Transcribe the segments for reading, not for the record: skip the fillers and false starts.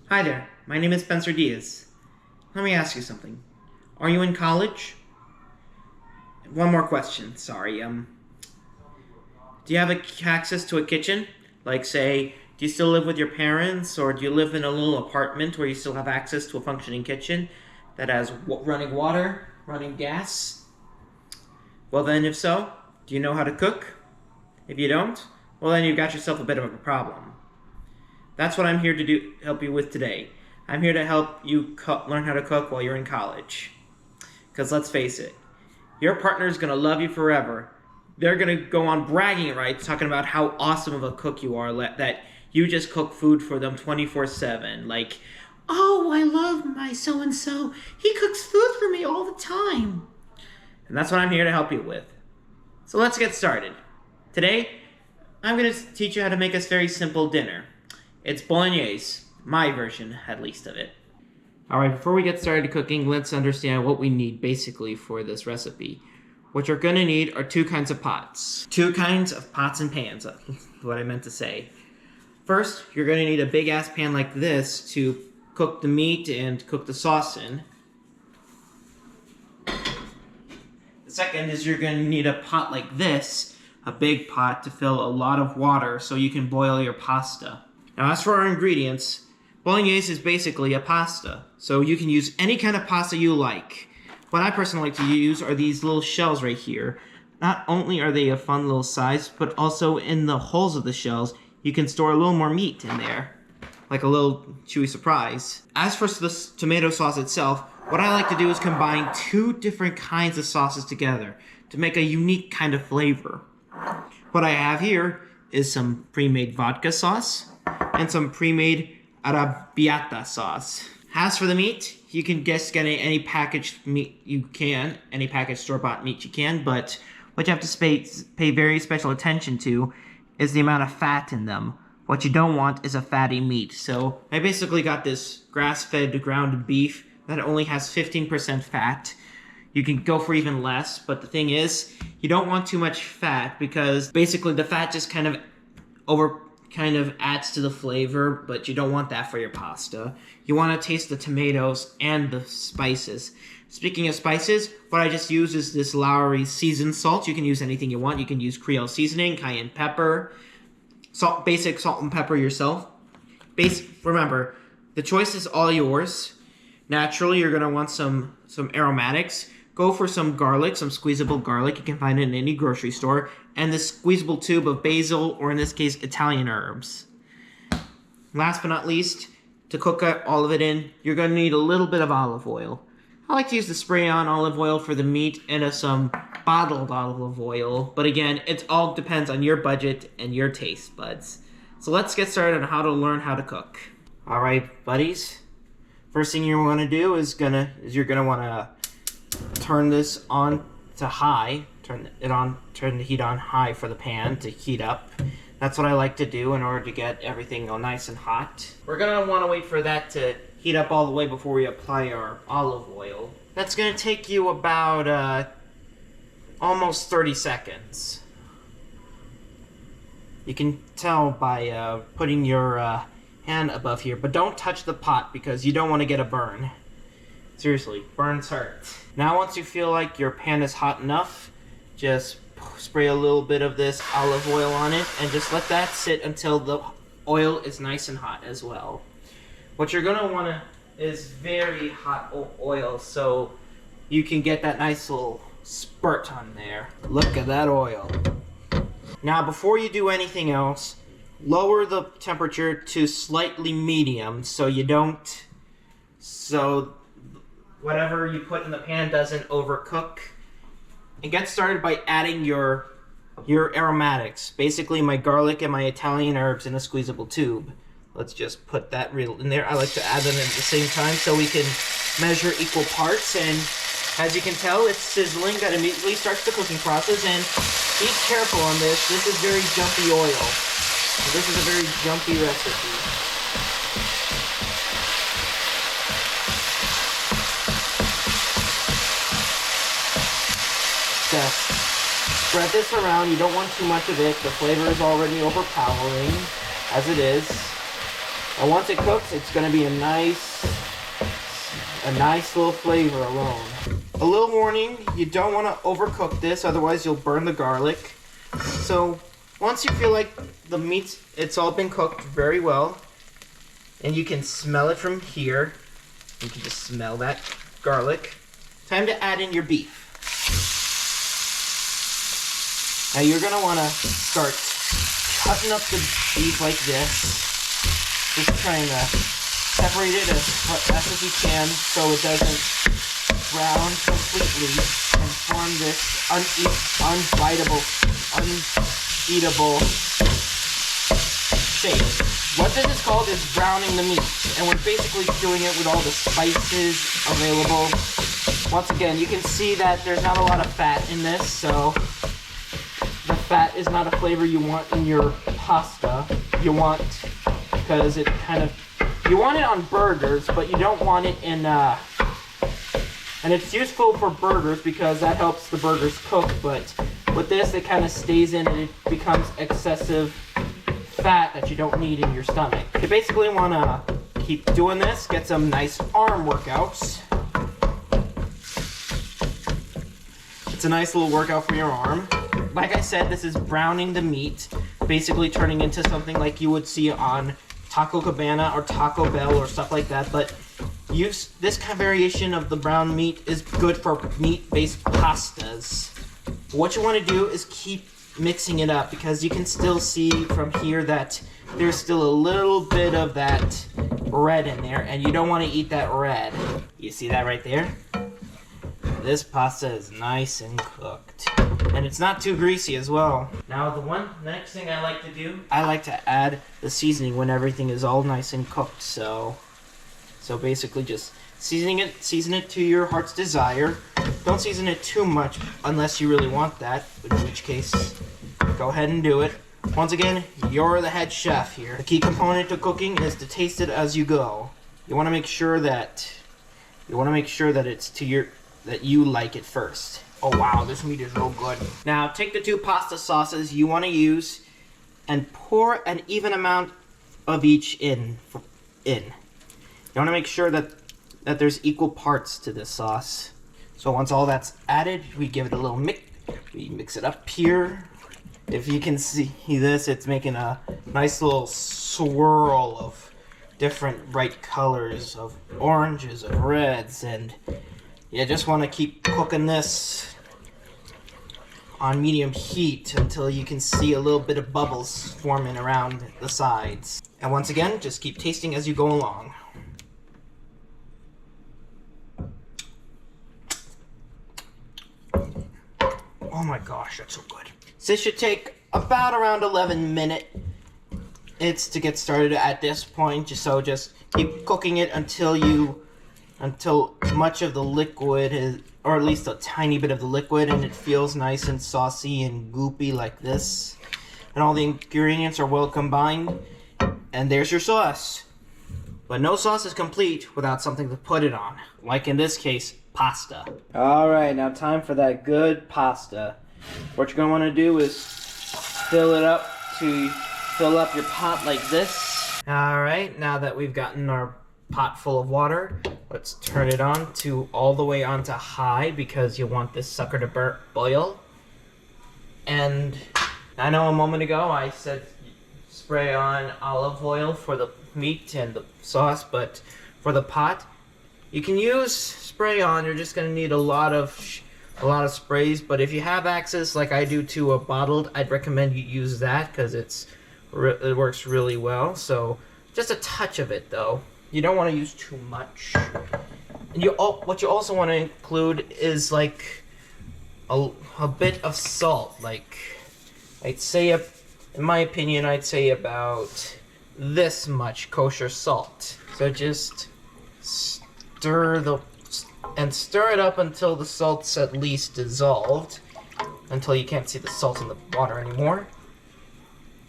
Hi there, my name is Spencer Diaz. Let me ask you something. Are you in college? One more question, sorry. Do you have access to a kitchen? Like, say, do you still live with your parents, or do you live in a little apartment where you still have access to a functioning kitchen that has running water, running gas? Well then, if so, do you know how to cook? If you don't, well then you've got yourself a bit of a problem. That's what I'm here to help you with today. I'm here to help you learn how to cook while you're in college. Because let's face it, your partner's going to love you forever. They're going to go on bragging rights, talking about how awesome of a cook you are, that you just cook food for them 24/7. Like, oh, I love my so-and-so. He cooks food for me all the time. And that's what I'm here to help you with. So let's get started. Today, I'm going to teach you how to make a very simple dinner. It's bolognese, my version, at least, of it. Alright, before we get started cooking, let's understand what we need, basically, for this recipe. What you're going to need are two kinds of pots. Two kinds of pots and pans, what I meant to say. First, you're going to need a big-ass pan like this to cook the meat and cook the sauce in. The second is you're going to need a pot like this, a big pot, to fill a lot of water so you can boil your pasta. Now, as for our ingredients, bolognese is basically a pasta, so you can use any kind of pasta you like. What I personally like to use are these little shells right here. Not only are they a fun little size, but also in the holes of the shells, you can store a little more meat in there, like a little chewy surprise. As for the tomato sauce itself, what I like to do is combine two different kinds of sauces together to make a unique kind of flavor. What I have here is some pre-made vodka sauce and some pre-made arrabbiata sauce. As for the meat, you can just get any packaged meat you can, any packaged store-bought meat you can, but what you have to pay very special attention to is the amount of fat in them. What you don't want is a fatty meat. So I basically got this grass-fed ground beef that only has 15% fat. You can go for even less, but the thing is, you don't want too much fat because basically the fat just kind of adds to the flavor, but you don't want that for your pasta. You want to taste the tomatoes and the spices. Speaking of spices, what I just use is this Lowry seasoned salt. You can use anything you want. You can use Creole seasoning, cayenne pepper, basic salt and pepper yourself. Remember, the choice is all yours. Naturally, you're going to want some aromatics. Go for some garlic, some squeezable garlic. You can find it in any grocery store. And this squeezable tube of basil, or in this case, Italian herbs. Last but not least, to cook all of it in, you're going to need a little bit of olive oil. I like to use the spray-on olive oil for the meat and some bottled olive oil. But again, it all depends on your budget and your taste buds. So let's get started on how to learn how to cook. All right, buddies. First thing you want to do is you're gonna want to turn this on to high. Turn the heat on high for the pan to heat up. That's what I like to do in order to get everything all nice and hot. We're gonna want to wait for that to heat up all the way before we apply our olive oil. That's gonna take you about almost 30 seconds. You can tell by putting your hand above here, but don't touch the pot because you don't want to get a burn. Seriously, burns hurt. Now once you feel like your pan is hot enough, just spray a little bit of this olive oil on it and just let that sit until the oil is nice and hot as well. What you're gonna want is very hot oil so you can get that nice little spurt on there. Look at that oil. Now before you do anything else, lower the temperature to slightly medium so whatever you put in the pan doesn't overcook. And get started by adding your aromatics. Basically my garlic and my Italian herbs in a squeezable tube. Let's just put that in there. I like to add them at the same time so we can measure equal parts. And as you can tell, it's sizzling. That immediately starts the cooking process. And be careful on this. This is very jumpy oil. This is a very jumpy recipe. Just spread this around. You don't want too much of it. The flavor is already overpowering as it is. And once it cooks, it's going to be a nice little flavor alone. A little warning, you don't want to overcook this, otherwise you'll burn the garlic. So once you feel like the meat's, it's all been cooked very well, and you can smell it from here, you can just smell that garlic, time to add in your beef. Now you're going to want to start cutting up the beef like this, just trying to separate it as fast as you can so it doesn't brown completely and form this uneatable shape. What this is called is browning the meat, and we're basically doing it with all the spices available. Once again, you can see that there's not a lot of fat in this, so the fat is not a flavor you want in your pasta. You want, because it kind of, you want it on burgers, but you don't want it in, and it's useful for burgers because that helps the burgers cook, but with this it kind of stays in and it becomes excessive fat that you don't need in your stomach. You basically want to keep doing this, get some nice arm workouts. It's a nice little workout for your arm. Like I said, this is browning the meat, basically turning into something like you would see on Taco Cabana or Taco Bell or stuff like that, but this kind of variation of the brown meat is good for meat-based pastas. What you want to do is keep mixing it up, because you can still see from here that there's still a little bit of that red in there, and you don't want to eat that red. You see that right there? This pasta is nice and cooked, and it's not too greasy as well. Now the next thing I like to do, I like to add the seasoning when everything is all nice and cooked. So basically just season it to your heart's desire. Don't season it too much unless you really want that, in which case go ahead and do it. Once again, you're the head chef here. The key component to cooking is to taste it as you go. You want to make sure that it's that you like it first. Oh wow, this meat is real good. Now take the two pasta sauces you want to use and pour an even amount of each in. You want to make sure that there's equal parts to this sauce. So once all that's added, we give it a little mix. We mix it up here. If you can see this, it's making a nice little swirl of different bright colors, of oranges, of reds, and you just want to keep cooking this on medium heat until you can see a little bit of bubbles forming around the sides. And once again, just keep tasting as you go along. Oh my gosh, that's so good. So this should take about around 11 minutes to get started at this point. Just keep cooking it until much of the liquid is, or at least a tiny bit of the liquid, and it feels nice and saucy and goopy like this. And all the ingredients are well combined. And there's your sauce. But no sauce is complete without something to put it on. Like in this case, pasta. Alright, now time for that good pasta. What you're going to want to do is fill up your pot like this. Alright, now that we've gotten our pot full of water, let's turn it on to all the way on to high, because you want this sucker to boil. And I know a moment ago I said spray on olive oil for the meat and the sauce, but for the pot, you can use spray on. You're just going to need a lot of sprays, but if you have access like I do to a bottled, I'd recommend you use that, because it works really well. So just a touch of it though. You don't want to use too much. And what you also want to include is like a bit of salt. Like I'd say, in my opinion, I'd say about this much kosher salt. So just stir it up until the salt's at least dissolved, until you can't see the salt in the water anymore.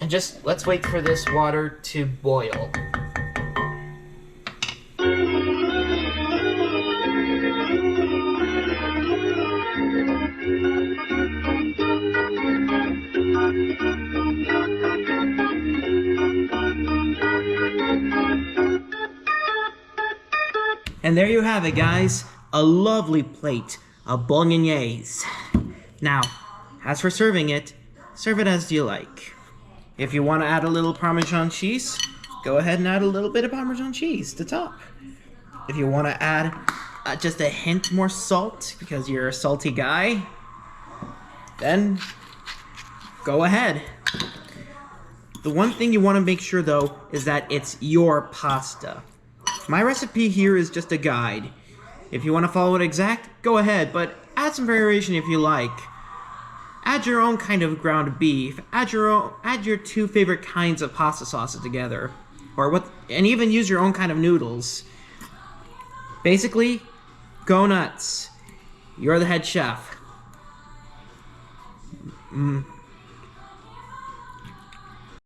And just let's wait for this water to boil. And there you have it, guys. A lovely plate of bolognese. Now, as for serving it, serve it as you like. If you want to add a little Parmesan cheese, go ahead and add a little bit of Parmesan cheese to top. If you want to add just a hint more salt, because you're a salty guy, then go ahead. The one thing you want to make sure, though, is that it's your pasta. My recipe here is just a guide. If you want to follow it exact, go ahead, but add some variation if you like. Add your own kind of ground beef. Add your two favorite kinds of pasta sauces together, and even use your own kind of noodles. Basically, go nuts. You're the head chef.